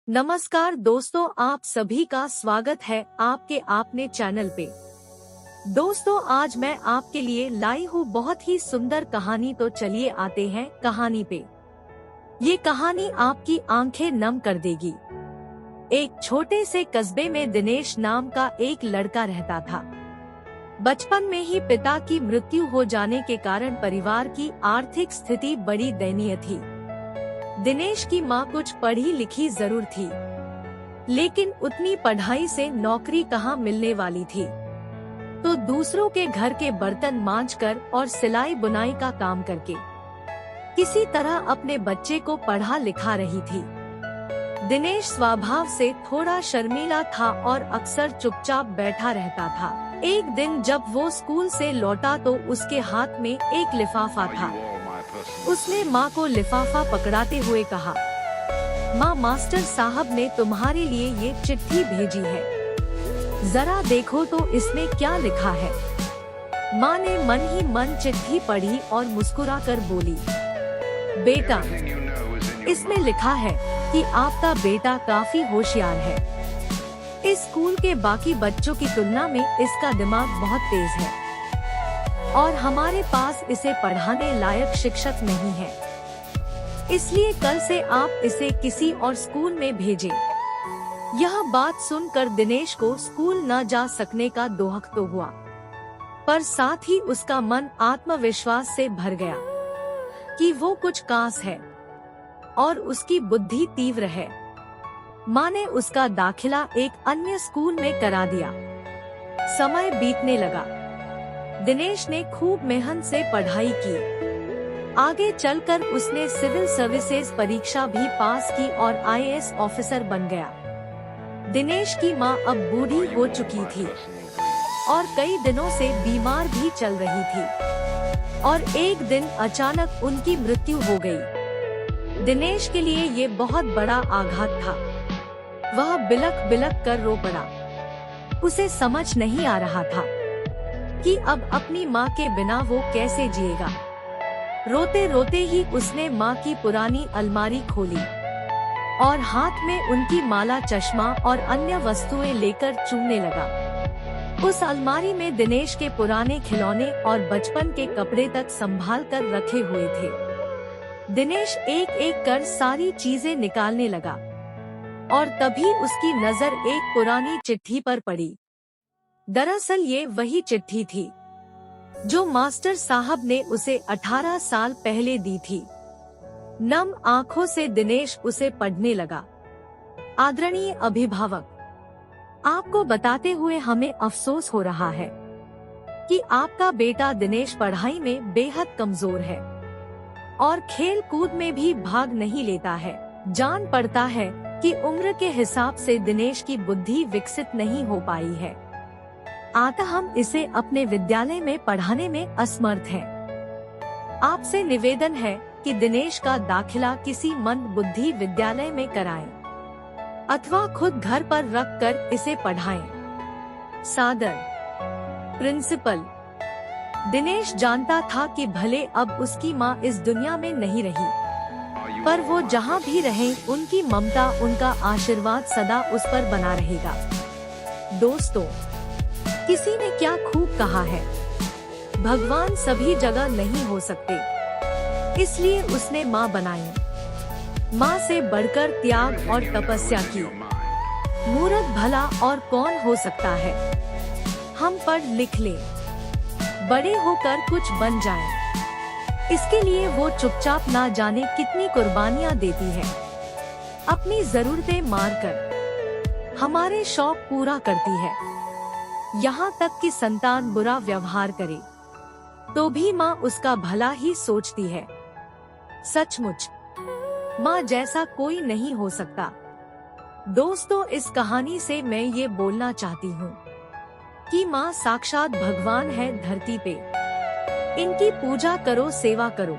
नमस्कार दोस्तों, आप सभी का स्वागत है आपके आपने चैनल पे। दोस्तों, आज मैं आपके लिए लाई हूँ बहुत ही सुंदर कहानी। तो चलिए आते हैं कहानी पे। ये कहानी आपकी आंखें नम कर देगी। एक छोटे से कस्बे में दिनेश नाम का एक लड़का रहता था। बचपन में ही पिता की मृत्यु हो जाने के कारण परिवार की आर्थिक स्थिति बड़ी दयनीय थी। दिनेश की माँ कुछ पढ़ी लिखी जरूर थी, लेकिन उतनी पढ़ाई से नौकरी कहाँ मिलने वाली थी। तो दूसरों के घर के बर्तन मांजकर और सिलाई बुनाई का काम करके किसी तरह अपने बच्चे को पढ़ा लिखा रही थी। दिनेश स्वभाव से थोड़ा शर्मीला था और अक्सर चुपचाप बैठा रहता था। एक दिन जब वो स्कूल से लौटा तो उसके हाथ में एक लिफाफा था। उसने माँ को लिफाफा पकड़ाते हुए कहा, माँ, मास्टर साहब ने तुम्हारे लिए ये चिट्ठी भेजी है, जरा देखो तो इसमें क्या लिखा है। माँ ने मन ही मन चिट्ठी पढ़ी और मुस्कुराकर बोली, बेटा, इसमें लिखा है कि आपका बेटा काफी होशियार है। इस स्कूल के बाकी बच्चों की तुलना में इसका दिमाग बहुत तेज है और हमारे पास इसे पढ़ाने लायक शिक्षक नहीं है, इसलिए कल से आप इसे किसी और स्कूल में भेजें। यह बात सुनकर दिनेश को स्कूल न जा सकने का दोहक तो हुआ, पर साथ ही उसका मन आत्मविश्वास से भर गया कि वो कुछ खास है और उसकी बुद्धि तीव्र है। माँ ने उसका दाखिला एक अन्य स्कूल में करा दिया। समय बीतने लगा। दिनेश ने खूब मेहनत से पढ़ाई की। आगे चलकर उसने सिविल सर्विसेज परीक्षा भी पास की और आईएएस ऑफिसर बन गया। दिनेश की माँ अब बूढ़ी हो चुकी थी और कई दिनों से बीमार भी चल रही थी और एक दिन अचानक उनकी मृत्यु हो गई। दिनेश के लिए ये बहुत बड़ा आघात था। वह बिलख बिलख कर रो पड़ा। उसे समझ नहीं आ रहा था कि अब अपनी माँ के बिना वो कैसे जिएगा। रोते रोते ही उसने माँ की पुरानी अलमारी खोली और हाथ में उनकी माला, चश्मा और अन्य वस्तुएं लेकर चूमने लगा। उस अलमारी में दिनेश के पुराने खिलौने और बचपन के कपड़े तक संभाल कर रखे हुए थे। दिनेश एक एक कर सारी चीजें निकालने लगा और तभी उसकी नजर एक पुरानी चिट्ठी पर पड़ी। दरअसल ये वही चिट्ठी थी जो मास्टर साहब ने उसे 18 साल पहले दी थी। नम आंखों से दिनेश उसे पढ़ने लगा। आदरणीय अभिभावक, आपको बताते हुए हमें अफसोस हो रहा है कि आपका बेटा दिनेश पढ़ाई में बेहद कमजोर है और खेल कूद में भी भाग नहीं लेता है। जान पड़ता है कि उम्र के हिसाब से दिनेश की बुद्धि विकसित नहीं हो पाई है, अतः हम इसे अपने विद्यालय में पढ़ाने में असमर्थ हैं। आपसे निवेदन है कि दिनेश का दाखिला किसी मंद बुद्धि विद्यालय में कराएं अथवा खुद घर पर रख कर इसे पढ़ाएं। सादर, प्रिंसिपल। दिनेश जानता था कि भले अब उसकी माँ इस दुनिया में नहीं रही, पर वो जहाँ भी रहे उनकी ममता, उनका आशीर्वाद सदा उस पर बना रहेगा। दोस्तों, किसी ने क्या खूब कहा है, भगवान सभी जगह नहीं हो सकते, इसलिए उसने माँ बनाई। माँ से बढ़कर त्याग और तपस्या की। मूर्ख भला और कौन हो सकता है। हम पढ़ लिख लें, बड़े होकर कुछ बन जाएं। इसके लिए वो चुपचाप ना जाने कितनी कुर्बानियाँ देती है। अपनी जरूरतें मार कर हमारे शौक पूरा करती है। यहाँ तक कि संतान बुरा व्यवहार करे तो भी माँ उसका भला ही सोचती है। सचमुच माँ जैसा कोई नहीं हो सकता। दोस्तों, इस कहानी से मैं ये बोलना चाहती हूँ कि माँ साक्षात भगवान है धरती पे। इनकी पूजा करो, सेवा करो।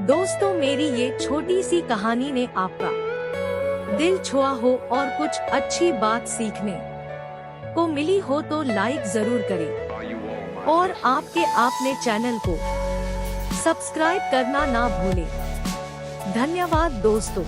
दोस्तों, मेरी ये छोटी सी कहानी ने आपका दिल छुआ हो और कुछ अच्छी बात सीखने को मिली हो तो लाइक जरूर करें और आपके आपने चैनल को सब्सक्राइब करना ना भूलें। धन्यवाद दोस्तों।